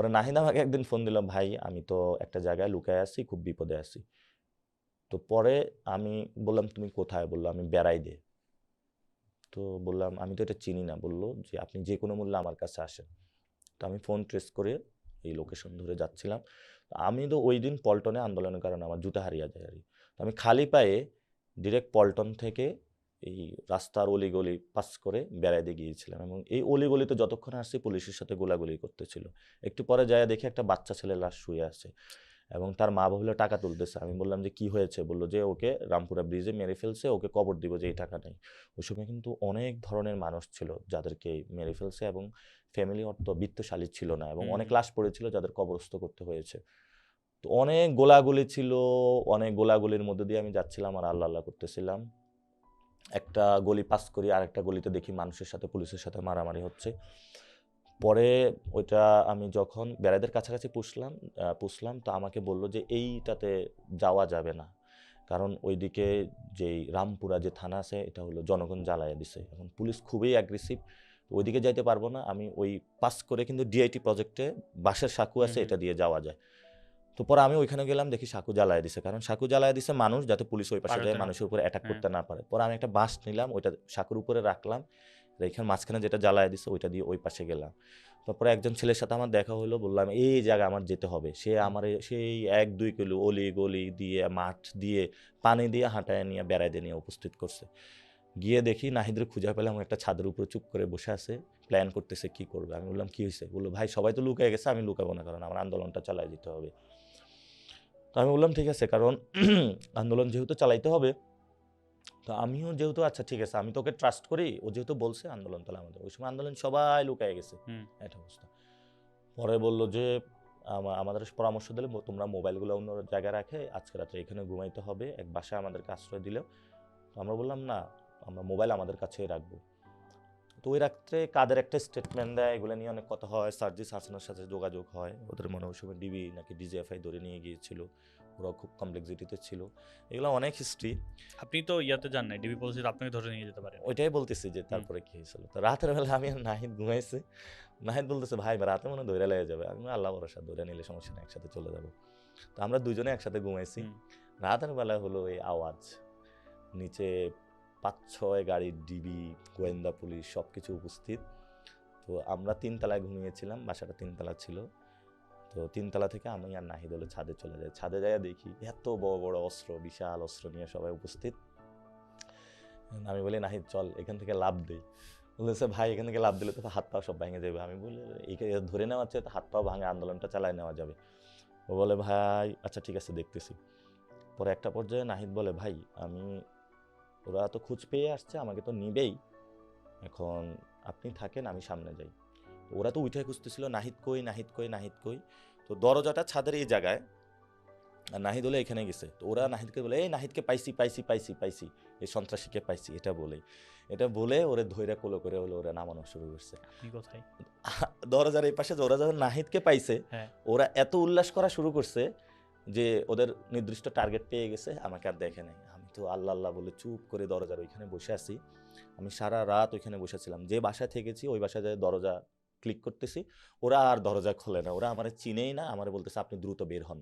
পরে নাহিদ আমাকে একদিন ফোন দিল, ভাই আমি তো একটা জায়গায় লুকায় আছি, খুব বিপদে আছি। তো পরে আমি বললাম তুমি কোথায়? বললো আমি বেড়াই। তো বললাম আমি তো এটা চিনি না। বলল যে আপনি যে কোনো মূল্যে আমার কাছে আসেন। তো আমি ফোন ট্রেস করে এই লোকেশন ধরে যাচ্ছিলাম। আমি তো ওই দিন পল্টনে আন্দোলনের কারণে আমার জুতা হারিয়ে যায় আর কি। তো আমি খালি পায়ে ডিরেক্ট পল্টন থেকে এই রাস্তার অলিগলি পাস করে বেড়াইতে গিয়েছিলাম, এবং এই অলিগলিতে যতক্ষণ আসছি পুলিশের সাথে গোলাগুলি করতেছিল। একটু পরে যায় দেখি একটা বাচ্চা ছেলে লাশ শুয়ে আছে, এবং তার মা ভাবলো টাকা তুলতেছে। আমি বললাম যে কি হয়েছে? বললো যে ওকে রামপুরা ব্রিজে মেরে ফেলছে, ওকে কবর দিব, যে এই টাকা নেই। ওই সময় কিন্তু অনেক ধরনের মানুষ ছিল যাদেরকে মেরে ফেলছে, এবং ফ্যামিলি অত বিত্তশালী ছিল না, এবং হুম। অনেক লাশ পড়েছিল যাদের কবরস্থ করতে হয়েছে। তো অনেক গোলাগুলি ছিল, অনেক গোলাগুলির মধ্যে দিয়ে আমি যাচ্ছিলাম আর আল্লাহ আল্লাহ করতেছিলাম। একটা গলি পাস করি, আর একটা গলিতে দেখি মানুষের সাথে পুলিশের সাথে মারামারি হচ্ছে। পরে ওইটা আমি যখন বেড়াদের কাছাকাছি পুষলাম, তো আমাকে বলল যে এইটাতে যাওয়া যাবে না, কারণ ওইদিকে যেই রামপুরা যে থানা আছে এটা হলো জনগণ জ্বালায়া দিছে, এখন পুলিশ খুবই অ্যাগ্রেসিভ, ওইদিকে যাইতে পারবো না। আমি ওই পাস করে কিন্তু ডিআইটি প্রজেক্টে বাঁশের সাঁকু হুম। আছে, হুম। এটা দিয়ে যাওয়া যায়। তো পরে আমি ওইখানে গেলাম, দেখি সাঁকু জ্বালায় দিছে, কারণ সাঁকু জ্বালায় দিছে মানুষ যাতে পুলিশ ওই পার পাশে যায় হতে না মানুষের পারে। উপরে অ্যাটাক হ্যাঁ। করতে না পারে। পরে আমি একটা বাঁশ নিলাম, ওইটা সাঁকুর উপরে রাখলাম, রেখে মাঝখানে যেটা জ্বালায় দিছে ওইটা দিয়ে ওই পাশে গেলাম। তারপরে একজন ছেলের সাথে আমার দেখা হলো, বললাম এই জায়গা আমার যেতে হবে। সে হুম। আমার সেই ১-২ কিলো অলি গলি দিয়ে মাঠ দিয়ে পানি দিয়ে হাঁটায় নিয়ে বেড়াইতে নিয়ে উপস্থিত করছে। গিয়ে দেখি নাহিদের খুঁজে পেলাম একটা ছাদের উপরে চুপ করে বসে আছে, প্ল্যান করতেছে কি করবে। আমি বললাম কি হয়েছে? বললো ভাই সবাই তো লুকিয়ে গেছে, আমি লুকাবো না, কারণ আমার আন্দোলনটা চালাই দিতে হবে। তো আমি বললাম ঠিক আছে, কারণ আন্দোলন যেহেতু চালাইতে হবে, তো আমিও যেহেতু আচ্ছা ঠিক আছে, আমি তোকে ট্রাস্ট করি, ও যেহেতু বলছে আন্দোলন তাহলে আমাদের। ওই সময় আন্দোলন সবাই লুকায় গেছে, হুম। একটা অবস্থা। পরে বলল যে আমাদের পরামর্শ দিলে তোমরা মোবাইলগুলো অন্য জায়গায় রাখে আজকে রাত্রে এখানে ঘুমাইতে হবে, এক বাসায় আমাদেরকে আশ্রয় দিলেও। তো আমরা বললাম না, আমরা মোবাইল আমাদের কাছেই রাখবো। তো ওই রাত্রে কাদের একটা স্টেটমেন্ট দেয়, এগুলো নিয়ে অনেক কথা হয়, সার্জিস হাসানের সাথে যোগাযোগ হয়, ওদের মনে ওই সময় ডিবি নাকি ডিজিএফআই ধরে নিয়ে গিয়েছিল, ওরা খুব কমপ্লেক্সিটিতে ছিল, এগুলো অনেক হিস্ট্রি। আপনি তো ইয়াতে যান নাই, ডিবি পলিসি আপনাকে ধরে নিয়ে যেতে পারেনি। ওইটাই বলতেছি যে হুম। তারপরে কি হয়েছিল। তো রাতের বেলা আমি আর নাহিদ ঘুমাইছি, নাহিদ বলতেছে ভাই রাতে মনে হয় ধরে লেগে যাবে। আমি বললাম, আল্লাহ ভরসা, ধরে নিলে সমস্যা নেই, একসাথে চলে যাবো। তো আমরা দুজনে একসাথে ঘুমাইছি। হুম। রাতের বেলা হলো এই আওয়াজ, নিচে ৫-৬ গাড়ির ডিবি, গোয়েন্দা পুলিশ সবকিছু উপস্থিত। তো আমরা ৩ তলায় ঘুমিয়েছিলাম, বাসাটা ৩ তলা ছিল। তো ৩ তলা থেকে আমি আর নাহিদ হলো ছাদে চলে যাই। ছাদে যাইয়া দেখি এত বড় বড় অস্ত্র, বিশাল অস্ত্র নিয়ে সবাই উপস্থিত। আমি বলি নাহিদ চল এখান থেকে লাফ দেই। বলতেছে ভাই এখান থেকে লাফ দিলে তো হাত পা সব ভেঙে যাবে। আমি বলি ধরে নেওয়া হচ্ছে, তো হাত পা ভাঙে আন্দোলনটা চালায় নেওয়া যাবে। ও বলে ভাই আচ্ছা ঠিক আছে দেখতেছি। পরে একটা পর্যায়ে নাহিদ বলে ভাই আমি, ওরা তো খোঁজ পেয়ে আসছে, আমাকে তো নিবেই, এখন আপনি থাকেন আমি সামনে যাই। ওরা তো উঠে খুঁজতেছিল নাহিদ কই, নাহিদ কই, নাহিদ কই। তো দরজাটা ছাদের এই জায়গায়, আর নাহিদ হলে এখানে গেছে। তো ওরা নাহিদকে বলে এই নাহিদকে পাইছি পাইছি পাইছি পাইছি, এই সন্ত্রাসীকে পাইছি, এটা বলে ওরে ধৈর্য কোলো করে হলো ওরা নামানো শুরু করছে। আপনি কোথায়? দরজার এই পাশে ওরা যখন নাহিদকে পাইছে, হ্যাঁ। ওরা এত উল্লাস করা শুরু করছে যে ওদের নির্দিষ্ট টার্গেট পেয়ে গেছে, আমাকে আর দেখে নাই। আমি তো আল্লাহ আল্লাহ বলে চুপ করে দরজার ওইখানে বসে আছি। আমি সারা রাত ওইখানে বসেছিলাম, যে বাসায় থেকেছি ওই বাসায় যায় দরজা ক্লিক করতেছি, ওরা আর দরজা খোলে না, ওরা আমার চিনেই না, আমার বলতেছে আপনি দ্রুত বের হন,